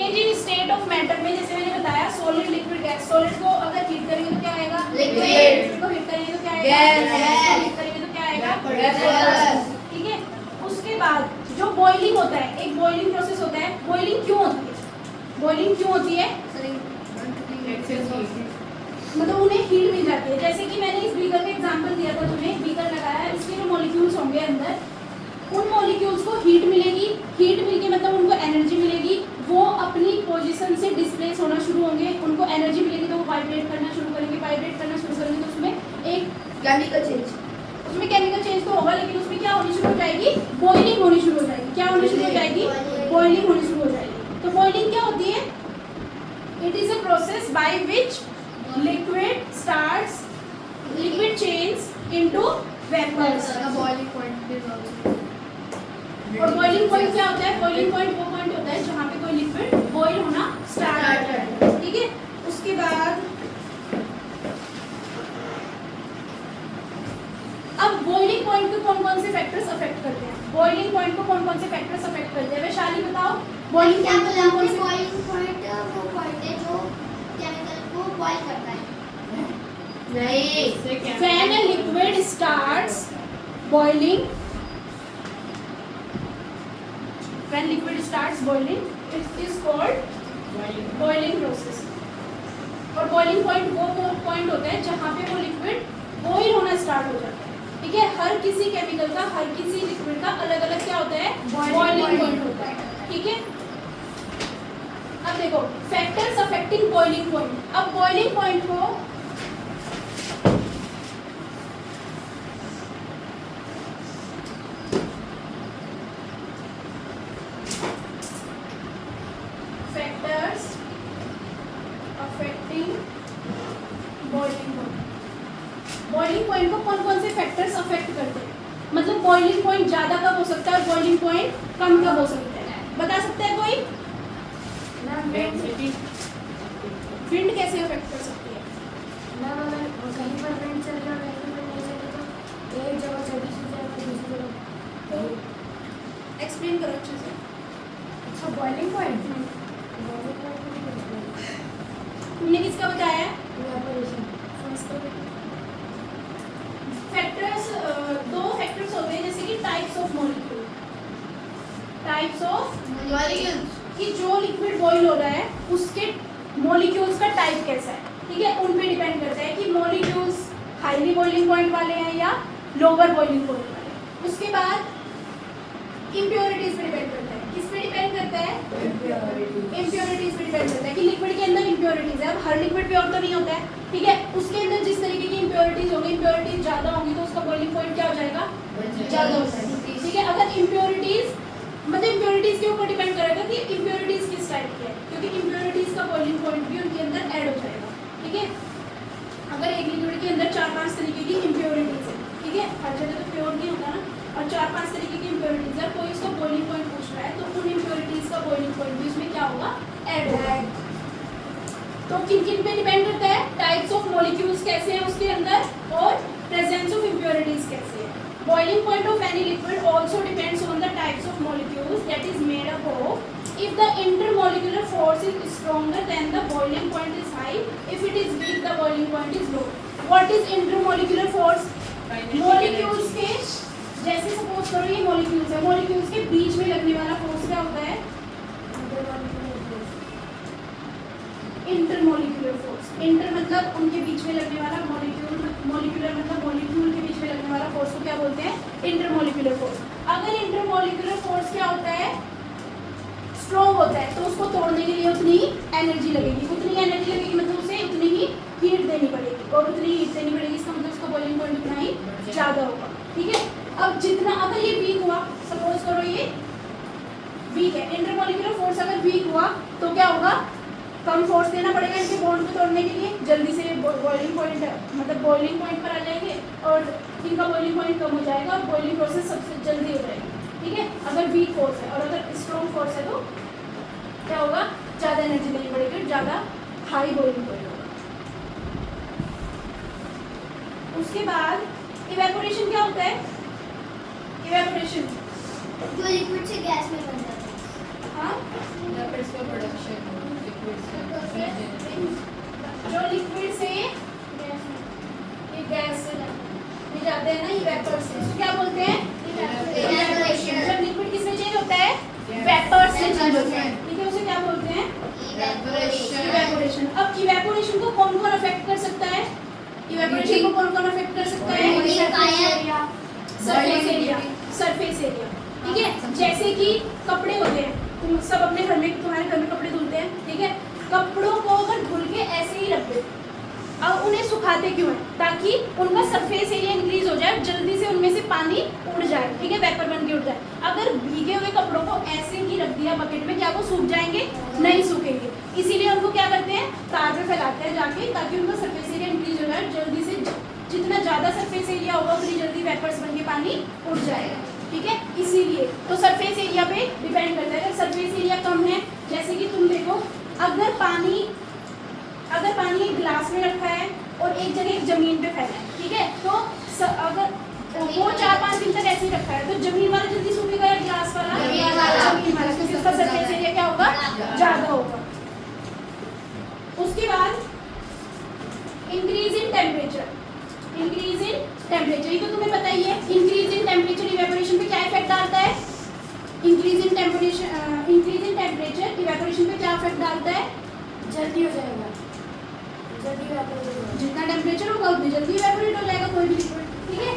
Change state of matter में जैसे मैंने बताया सॉलिड लिक्विड गैस। सॉलिड को अगर हीट करेंगे तो क्या आएगा? लिक्विड। को हीट करेंगे तो क्या आएगा? गैस। हीट करेंगे तो क्या आएगा? गैस। ठीक है। उसके बाद जो बॉइलिंग होता है, एक बॉइलिंग प्रोसेस होता है। बॉइलिंग क्यों होती है? बॉइलिंग क्यों होती है? मतलब उन्हें हीट मिल जाती है। जैसे कि मैंने इस बीकर का एग्जांपल दिया था तुम्हें, बीकर लगाया, इसके जो मॉलिक्यूल्स होंगे अंदर, उन मॉलिक्यूल्स को हीट मिलेगी। हीट मिलके मतलब उनको एनर्जी मिलेगी, वो अपनी पोजीशन से डिस्प्लेस होना शुरू होंगे, उनको एनर्जी मिलेगी तो वो वाइब्रेट करना शुरू करेंगे। वाइब्रेट करना शुरू करेंगे तो उसमें एक केमिकल चेंज, उसमें केमिकल चेंज तो होगा, लेकिन उसमें क्या होनी शुरू हो जाएगी? बॉइलिंग होनी शुरू हो जाएगी। क्या होनी शुरू हो जाएगी? बॉइलिंग होनी शुरू हो जाएगी। तो बॉइलिंग क्या होती है? It is a process by which liquid starts liquid change into vapors। boiling point is also और बॉइलिंग पॉइंट क्या होता है? बॉइलिंग पॉइंट वो पॉइंट होता है जहाँ पे कोई लिक्विड बॉईल होना स्टार्ट करता है। ठीक है। उसके बाद अब बॉइलिंग पॉइंट को कौन कौन से फैक्टर्स अफेक्ट करते हैं? बॉइलिंग पॉइंट को कौन कौन से फैक्टर्स अफेक्ट करते हैं? वैशाली बताओ। बॉइलिंग पॉइंट को कौन से? बॉइलिंग पॉइंट वो पॉइंट है जो केमिकल को बॉईल करता है। नहीं When a liquid starts boiling, when liquid starts boiling, it is called boiling process। और boiling point वो पॉइंट होता है जहाँ पे वो लिक्विड बॉईल होना स्टार्ट हो जाता है। ठीक है। हर किसी केमिकल का, हर किसी लिक्विड का अलग अलग क्या होता है? बॉइलिंग पॉइंट होता है। ठीक है। अब देखो फैक्टर्स अफेक्टिंग बॉइलिंग पॉइंट। अब बॉइलिंग पॉइंट को factors affecting boiling point, boiling point को कौन कौन से फैक्टर्स अफेक्ट करते हैं? मतलब बॉइलिंग पॉइंट ज्यादा कब हो सकता है और बॉइलिंग पॉइंट कम कब हो सकता है? बता सकता है कोई? विंड कैसे अफेक्ट कर सकती है? कहीं पर विंड चल रहा है, कहीं पर नहीं चल रहा, तो एक जगह से दूसरी जगह, दूसरी जगह। तो एक्सप्लेन करो अच्छे से। अच्छा बॉइलिंग पॉइंट तुमने किसका बताया? इवेपोरेशन। फैक्टर्स दो फैक्टर्स होते हैं जैसे कि types of molecule. Types of molecules कि जो लिक्विड बॉईल हो रहा है उसके मॉलिक्यूल्स का टाइप कैसा है। ठीक है। उन पे डिपेंड करता है कि मॉलिक्यूल्स हाईली बॉइलिंग पॉइंट वाले हैं या लोअर बॉइलिंग पॉइंट वाले। उसके बाद इम्प्योरिटीज पे डिपेंड करता है। किस पे डिपेंड करता है? इम्प्योरिटीज पे डिपेंड करता है कि लिक्विड के अंदर इम्प्योरिटीज है। अब हर लिक्विड प्योर तो नहीं होता है। ठीक है। उसके अंदर जिस तरीके की इम्प्योरिटीज होगी, इम्प्योरिटीज ज्यादा होंगी तो उसका बॉइलिंग पॉइंट क्या हो जाएगा? ज्यादा हो जाएगा। ठीक है। अगर इम्प्योरिटीज मतलब इम्प्योरिटीज के ऊपर डिपेंड करेगा कि इम्प्योरिटीज किस टाइप की है, क्योंकि इम्प्योरिटीज का बॉइलिंग पॉइंट भी उनके अंदर ऐड हो जाएगा। ठीक है। अगर एक लिक्विड के अंदर 4-5 तरीके की इम्प्योरिटीज है, ठीक है, हर जगह तो प्योर नहीं होता ना, और 4-5 तरीके की इम्प्योरिटीज है, कोई उसका बॉइलिंग पॉइंट पूछ रहा है तो उन इम्प्योरिटीज का बॉइलिंग पॉइंट भी उसमें क्या होगा? ऐड होगा। तो किन किन पे डिपेंड करता है? टाइप्स ऑफ मॉलिक्यूल्स कैसे हैं उसके अंदर और प्रेजेंस ऑफ इम्प्योरिटीज कैसे है। Boiling point of any liquid also depends on the types of molecules that is made up of. If the intermolecular force is stronger, then the boiling point is high. If it is weak, the boiling point is low. What is intermolecular force? Molecules के जैसे suppose करो ये molecules है, molecules के बीच में लगने वाला force क्या होता है? Intermolecular force. इंटर मतलब उनके बीच में लगने वाला, मॉलिक्यूल मॉलिक्यूलर मतलब मॉलिक्यूल के बीच में लगने वाला फोर्स को क्या बोलते हैं? Intermolecular force. अगर इंटरमोलिकुलर फोर्स क्या होता है? स्ट्रॉन्ग होता है तो उसको तोड़ने के लिए उतनी ही एनर्जी लगेगी। उतनी एनर्जी लगेगी मतलब उसे उतनी ही हीट देनी पड़ेगी, और उतनी हीट देनी पड़ेगी इसका मतलब उसका बॉइलिंग पॉइंट उतना ही ज़्यादा होगा। ठीक है। अब जितना अगर ये वीक हुआ, सपोज करो ये वीक है, इंटरमोलिकुलर फोर्स अगर वीक हुआ तो क्या होगा? कम फोर्स देना पड़ेगा इनके बॉन्ड को तोड़ने के लिए, जल्दी से बॉइलिंग पॉइंट मतलब बॉइलिंग पॉइंट पर आ जाएंगे और इनका बॉइलिंग पॉइंट कम हो जाएगा और बॉइलिंग प्रोसेस सबसे जल्दी हो जाएगी। ठीक है। अगर वीक फोर्स है, और अगर स्ट्रॉन्ग फोर्स है तो क्या होगा? ज़्यादा एनर्जी देनी पड़ेगी, ज़्यादा हाई बॉइलिंग पॉइंट होगा। उसके बाद इवेपोरेशन क्या होता है? इवेपोरेशन जो लिक्विड से गैस में बन जाता है। हाँ प्रोडक्शन वेपर्स से। इसको क्या बोलते हैं? Evaporation। जब लिक्विड किसमें चेंज होता है? वेपर्स में चेंज होता है, ठीक है, उसे क्या बोलते हैं? इवेपोरेशन। अब इवेपोरेशन को कौन कौन अफेक्ट कर सकता है? इवेपोरेशन को कौन कौन अफेक्ट कर सकता है? सरफेस एरिया, सरफेस एरिया, ठीक है। जैसे कि कपड़े होते हैं, तुम सब अपने घर में, तुम्हारे घर में कपड़े धुलते हैं, ठीक है। कपड़ों को अगर धुल के ऐसे ही रख दे, अब उन्हें सुखाते क्यों है? ताकि उनका सरफेस एरिया इंक्रीज हो जाए, जल्दी से उनमें से पानी उड़ जाए, ठीक है, वेपर बन के उड़ जाए। अगर भीगे हुए कपड़ों को ऐसे ही रख दिया बकेट में, क्या वो सूख जाएंगे? नहीं सूखेंगे। इसीलिए उनको क्या करते हैं? तार पे फैलाते हैं जाके, ताकि उनका सरफेस एरिया इंक्रीज हो जाए, जल्दी से जितना ज़्यादा सरफेस एरिया होगा उतनी जल्दी वेपर्स बन के पानी उड़ जाएगा, ठीक है। इसीलिए तो सरफेस एरिया पे डिपेंड करता है। अगर सरफेस एरिया कम है, जैसे कि तुम देखो, अगर पानी एक गिलास में रखा है और एक जगह एक जमीन पे फैला है, ठीक है, तो अगर वो 4-5 दिन तक ऐसे ही रखा है, तो जमीन वाला जल्दी सूखेगा या गिलास वाला? जमीन वाला, क्योंकि उसका सरफेस एरिया क्या होगा? ज़्यादा होगा। उसके बाद increase in temperature. Increase in temperature, ये तो तुम्हें पता ही है। इंक्रीज इन टेम्परेचर इवेपोरेशन पे क्या इफेक्ट डालता है? इंक्रीज इन टेम्परेचर इवेपोरेशन पे क्या इफेक्ट डालता है? जल्दी हो जाएगा, जल्दी evaporate हो जाएगा। जितना टेम्परेचर होगा उतनी जल्दी इवेपोरेट हो जाएगा कोई भी लिक्विड, ठीक है।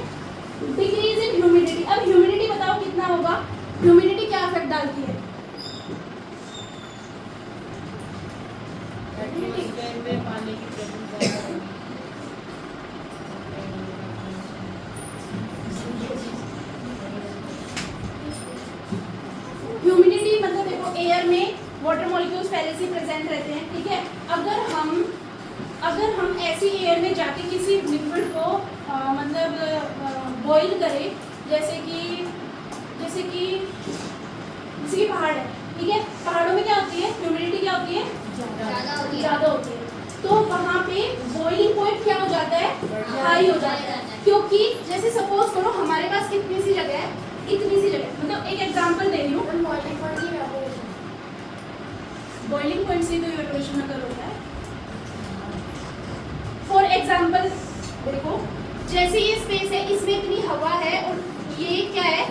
डिक्रीज इन ह्यूमिडिटी, अब ह्यूमिडिटी बताओ कितना होगा? ह्यूमिडिटी क्या इफेक्ट डालती है? पानी की presence ह्यूमिडिटी मतलब देखो, एयर में वाटर मॉलिक्यूल्स पहले से प्रेजेंट रहते हैं, ठीक है। अगर हम ऐसी एयर में जाके किसी लिक्विड को मतलब बॉईल करें, जैसे कि पहाड़ है, ठीक है, पहाड़ों में क्या होती है? ह्यूमिडिटी क्या होती है? ज़्यादा होती है। तो वहाँ पे बॉइलिंग पॉइंट क्या हो जाता है? हाई हो जाता है, क्योंकि जैसे सपोज करो हमारे पास कितनी सी जगह है, इतनी सी जगह, मतलब एक एग्जांपल दे रही हूँ, बॉइलिंग पॉइंट की evaporation। बॉइलिंग पॉइंट से तो इवेपोरेशन अगर होता है। फॉर एग्जांपल देखो, जैसे ये स्पेस है, इसमें इतनी हवा है और ये क्या है?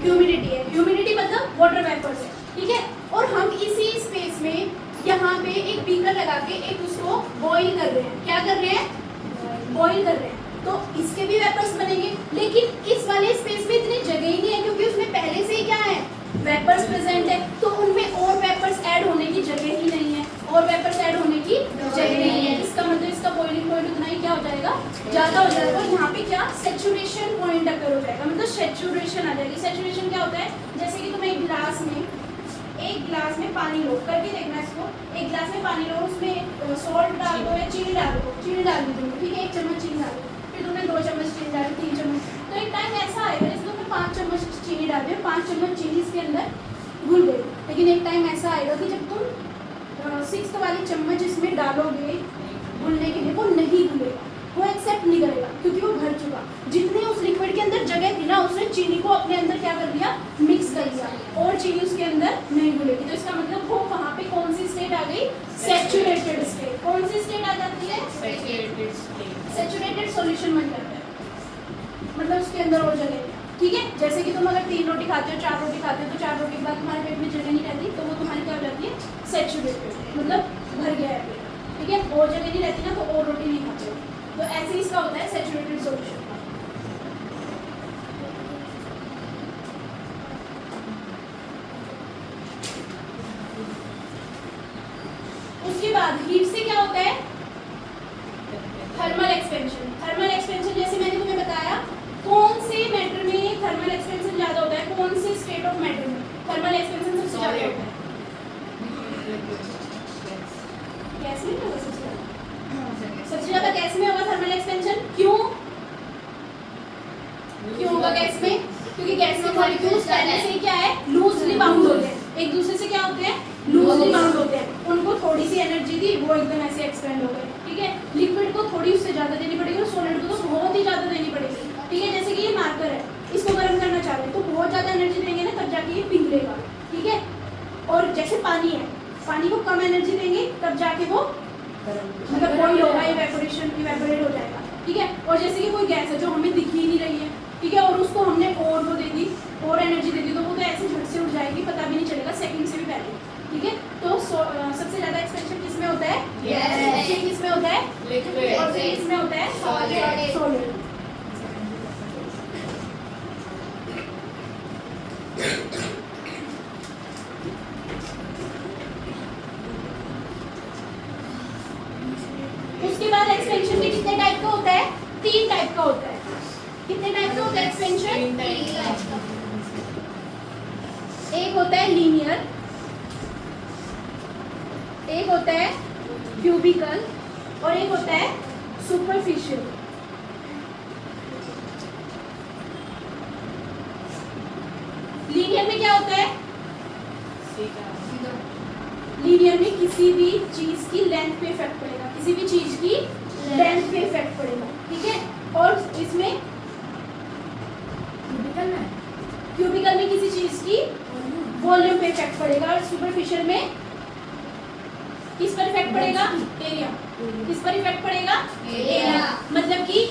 ह्यूमिडिटी है। ह्यूमिडिटी मतलब वाटर वेपर्स है, ठीक है। और हम इसी स्पेस में यहाँ पे एक बीकर लगा के एक उसको बॉईल कर रहे हैं। क्या कर रहे हैं? बॉईल कर रहे हैं, तो इसके भी वेपर्स बनेंगे। लेकिन इस वाले स्पेस में इतनी जगह ही नहीं है, क्योंकि उसमें पहले से ही क्या है? वेपर्स प्रेजेंट है, तो उनमें और वेपर्स ऐड होने की जगह ही नहीं है, और वेपर्स ऐड होने की जगह नहीं है। इसका मतलब इसका बॉइलिंग पॉइंट उतना ही क्या हो जाएगा? ज़्यादा हो जाएगा। और यहाँ पे क्या? सैचुरेशन पॉइंट अकर हो जाएगा, मतलब सैचुरेशन आ जाएगी। सैचुरेशन क्या होता है? जैसे कि तुम एक गिलास में पानी लो, करके देखना इसको। एक गिलास में पानी लो, उसमें सॉल्ट डाल दो या चीनी डाल दो, चीनी डाल दी तुमने, ठीक है, 1 चम्मच चीनी डाल दो, फिर तुमने 2 चम्मच चीनी डाली, 3 चम्मच, तो एक टाइम ऐसा आएगा जैसे तुमने 5 चम्मच चीनी डाल दी, 5 चम्मच चीनी इसके अंदर घुल गई। लेकिन एक टाइम ऐसा आएगा कि जब तुम 6th वाली चम्मच इसमें डालोगे घुलने के लिए, वो नहीं घुलेगा, वो एक्सेप्ट नहीं करेगा, क्योंकि वो भर चुका। जितनी उस लिक्विड के अंदर जगह थी ना, उसने चीनी को अपने अंदर क्या कर दिया? मिक्स कर दिया, और चीनी उसके अंदर नहीं घुलेगी। तो इसका मतलब वो वहाँ पे कौन सी स्टेट आ गई? Saturated state. कौन सी स्टेट आ जाती है? सैचुरेटेड सॉल्यूशन बन जाता है, मतलब उसके अंदर और जगह नहीं, ठीक है। जैसे कि तुम अगर 3 रोटी खाते हो, 4 रोटी खाते हो, तो 4 रोटी के बाद तुम्हारे पेट में जगह नहीं रहती, तो वो तुम्हारी क्या हो जाती है? सैचुरेटेड, मतलब भर गया है पेट, ठीक है। और जगह नहीं रहती ना, तो और रोटी नहीं खाते हो। तो ऐसे ही इसका होता है सैचुरेटेड सॉल्यूशन। उसके बाद हीट से क्या होता है? Thermal expansion. थर्मल एक्सपेंशन जैसे मैंने तुम्हें बताया, कौन से मैटर में थर्मल एक्सपेंशन ज़्यादा होता है? कौन से स्टेट ऑफ मैटर में थर्मल एक्सपेंशन सबसे ज़्यादा होता है? गैस में होगा सबसे ज़्यादा? सबसे ज़्यादा गैस में होगा थर्मल एक्सपेंशन। क्यों होगा गैस में? क्योंकि गैस के मॉलिक्यूल्स पहले से ही क्या है? लूजली बाउंड होते हैं, एक दूसरे से क्या होते हैं? लूजली बाउंड होते हैं। उनको थोड़ी सी एनर्जी दी, वो एकदम ऐसे एक्सपेंड हो गए, ठीक है। लिक्विड को थोड़ी उससे ज़्यादा देनी पड़ेगी, और सॉलिड को तो बहुत ही ज़्यादा देनी पड़ेगी, ठीक है। जैसे कि ये मार्कर है, इसको गर्म करना चाह रहे हैं, तो बहुत ज़्यादा एनर्जी देंगे ना, तब जाके ये पिघलेगा, ठीक है। और जैसे पानी है, पानी को कम एनर्जी देंगे, तब जाके वो मतलब बॉइल होगा, इवेपोरेट हो जाएगा, ठीक है। और जैसे कि कोई गैस है जो हमें दिख ही नहीं रही है, ठीक है, और उसको हमने और वो दे दी, और एनर्जी दे दी, तो वो तो ऐसे झट से उठ जाएगी, पता भी नहीं चलेगा सेकंड से भी पहले। ठीक है, तो सबसे ज़्यादा एक्सपेंशन किसमें होता है? Yes. ये किसमें होता है? लिक्विड और ये किसमें होता है? Solid. सॉलिड। उसके बाद एक्सपेंशन भी कितने टाइप का होता है? 3 टाइप का होता है। कितने टाइप का होता है एक्सपेंशन? एक होता है लीनियर, एक होता है क्यूबिकल, और एक होता है सुपरफिशियल। लीनियर में क्या होता है? लीनियर में किसी भी चीज की लेंथ पे इफेक्ट पड़ेगा, किसी भी चीज की लेंथ पे इफेक्ट पड़ेगा। ठीक है, और इसमें क्यूबिकल में किसी चीज की वॉल्यूम पे इफेक्ट पड़ेगा, और सुपरफिशियल में किस पर इफेक्ट पड़ेगा? एरिया। किस पर इफेक्ट पड़ेगा? एरिया। मतलब कि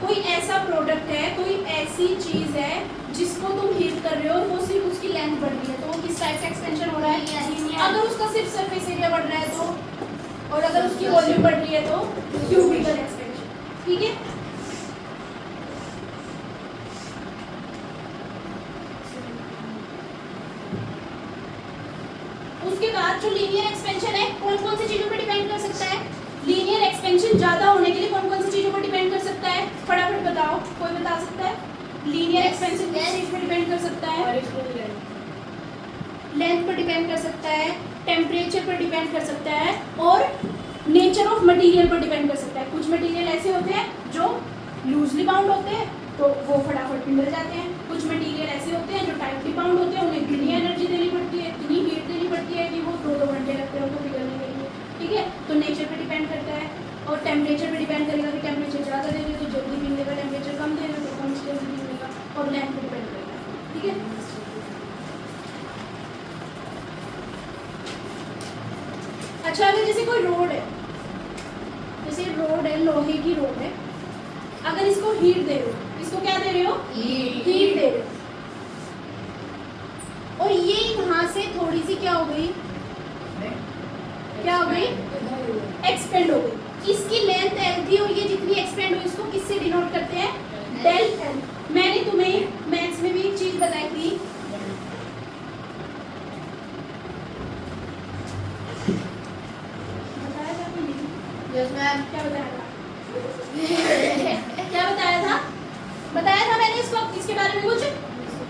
कोई ऐसा प्रोडक्ट है, कोई ऐसी चीज है जिसको तुम हीट कर रहे हो और वो सिर्फ उसकी लेंथ बढ़ रही है, तो वो किस टाइप का एक्सपेंशन हो रहा है? अगर उसका सिर्फ सरफेस एरिया बढ़ रहा है तो, और अगर उसकी वॉल्यूम बढ़ रही है तो क्यूबिकल एक्सपेंशन। ठीक है, उसके बाद जो लीनियर एक्सपेंशन है, कौन कौन सी चीजों पर डिपेंड कर सकता है? लीनियर एक्सपेंशन ज्यादा होने के लिए कौन कौन सी चीजों पर डिपेंड कर सकता है? फटाफट बताओ, कोई बता सकता है? लीनियर एक्सपेंशन किस चीज पर डिपेंड कर सकता है? लेंथ पर डिपेंड कर सकता है, टेम्परेचर पर डिपेंड कर सकता है, और नेचर ऑफ मटेरियल पर डिपेंड कर सकता है। कुछ मटेरियल ऐसे होते हैं जो लूजली बाउंड होते हैं तो वो फटाफट पिघल जाते हैं, कुछ मटेरियल ऐसे होते हैं जो टाइटली बाउंड होते हैं, उन्हें इतनी एनर्जी देनी पड़ती है, इतनी हीट देनी पड़ती है कि वो 2-2 घंटे लगते हैं उनको पिघलने के लिए। ठीक है, तो नेचर पे डिपेंड करता है, और टेम्परेचर पे डिपेंड करेगा कि टेम्परेचर ज़्यादा दे रहे तो जल्दी पिघलेगा, टेम्परेचर कम दे रहे तो कम जल्दी पिघलेगा, और लेंथ पे डिपेंड करेगा। ठीक है, अच्छा, अगर जैसे कोई रोड है, जैसे रोड है, लोहे की रोड है, अगर इसको हीट दे रहे हो, इसको क्या दे रहे हो? हीट दे रहे हो, और ये यहाँ से थोड़ी सी क्या हो गई? क्या हो गई? एक्सपेंड हो गई। इसकी लेंथ एल थी, और ये जितनी एक्सपेंड हुई इसको किससे डिनोट करते हैं? Del L. मैंने तुम्हें मैथ्स में भी एक चीज बताई थी, बताया था कि नहीं? Yes, ma'am. क्या बताया था? क्या बताया था? बताया था मैंने इसको, इसके बारे में कुछ,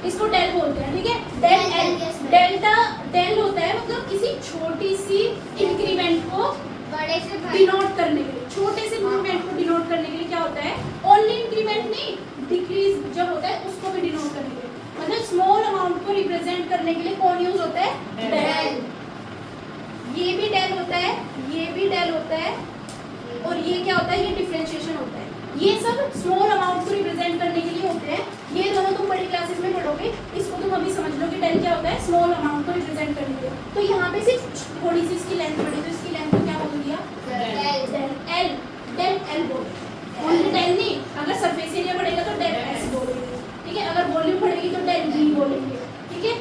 इसको डेल बोलते हैं। ठीक है, डेल एल। डेल्टा डेल होता है मतलब किसी छोटी सी इंक्रीमेंट को बड़े से भाई डिनोट करने के लिए, छोटे से इंक्रीमेंट को डिनोट करने के लिए क्या होता है? ओनली इंक्रीमेंट नहीं, डिक्रीज जब होता है उसको भी डिनोट करने के लिए, मतलब स्मॉल अमाउंट को रिप्रेजेंट करने के लिए कौन यूज होता है? डेल। ये भी डेल होता है, ये भी डेल होता है, और ये क्या होता है? ये डिफरेंशिएशन होता है। ये सब स्मॉल अमाउंट को रिप्रेजेंट करने के लिए होते हैं। ये दोनों तुम बड़ी क्लासेस में पढ़ोगे, इसको तुम अभी समझ लो कि डेल क्या होता है? स्मॉल अमाउंट को रिप्रेजेंट करने के लिए। तो यहाँ पे सिर्फ थोड़ी सी इसकी लेंथ बढ़ी, तो इसकी लेंथ को क्या बोल दिया? Del L. डेल एल बोल, ओनली डेल नहीं, अगर सरफेस एरिया बढ़ेगा तो डेल एस बोलेंगे। ठीक है, अगर वॉल्यूम बढ़ेगी तो डेल वी बोलेंगे। ठीक है,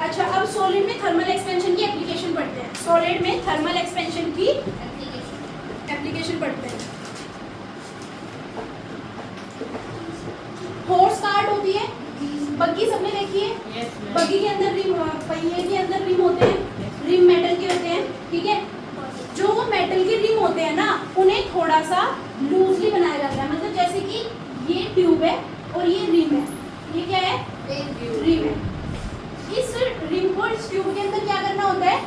अच्छा, अब सॉलिड में थर्मल एक्सपेंशन की एप्लीकेशन पढ़ते हैं। सॉलिड में थर्मल एक्सपेंशन की एप्लीकेशन पढ़ते हैं। हॉर्स कार्ट होती है, बग्गी सबने देखी है। बग्गी के अंदर रिम, पहिए के अंदर रिम होते हैं, रिम मेटल के होते हैं। ठीक है, जो वो मेटल के रिम होते हैं ना, उन्हें थोड़ा सा लूजली बनाया जाता है, मतलब जैसे कि ये ट्यूब है और ये रिम है। ये क्या है? रिम है। इस रिम को इस ट्यूब के अंदर क्या करना होता है?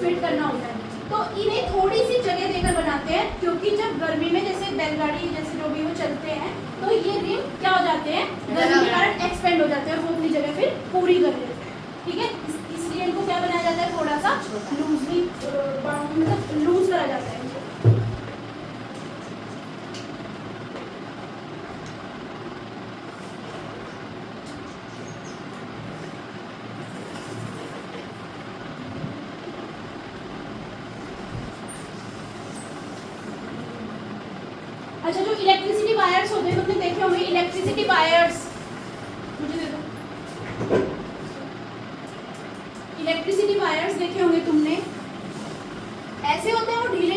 फिट करना होता है। तो इन्हें थोड़ी सी जगह देकर बनाते हैं, क्योंकि जब गर्मी में जैसे बैलगाड़ी जैसे जो भी वो चलते हैं, तो ये रिम क्या हो जाते हैं? गर्मी के कारण एक्सपेंड हो जाते हैं, वो अपनी जगह फिर पूरी कर लेते हैं। ठीक है, इसलिए इनको क्या बनाया जाता है? थोड़ा सा लूजली मतलब लूज करा जाता है इनको। अच्छा, जो इलेक्ट्रिसिटी वायर्स होते हैं तुमने देखे होंगे, इलेक्ट्रिसिटी वायर्स, मुझे दे दो। इलेक्ट्रिसिटी वायर्स देखे होंगे तुमने, ऐसे होते हैं वो ढीले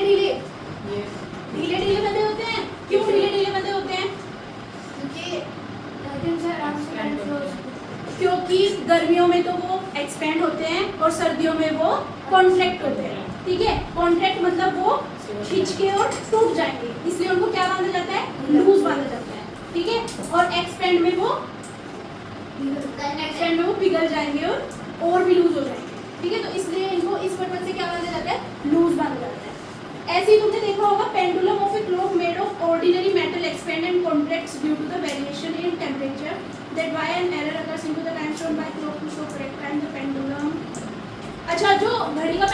ढीले बंधे होते हैं। क्यों ढीले ढीले बंधे होते हैं? क्योंकि गर्मियों में तो वो एक्सपेंड होते हैं और सर्दियों में वो कॉन्ट्रैक्ट होते हैं। ठीक है, कॉन्ट्रैक्ट मतलब वो खींच के और टूट जाएंगे, इसलिए उनको क्या बांधा जाता है? लूज बांधा जाता है। ठीक है, और एक्सपेंड में वो पिघल जाएंगे और भी लूज हो जाएंगे। ठीक है, तो इसलिए इनको इस पर्पज से क्या बांधा जाता है? लूज बांधा जाता है। ऐसे ही तुमने देखा होगा, pendulum of a clock made of ordinary metal expand and contracts due to the variation in temperature, that why an error occurs into the time shown by clock to show correct time the pendulum. अच्छा, जो घड़ी का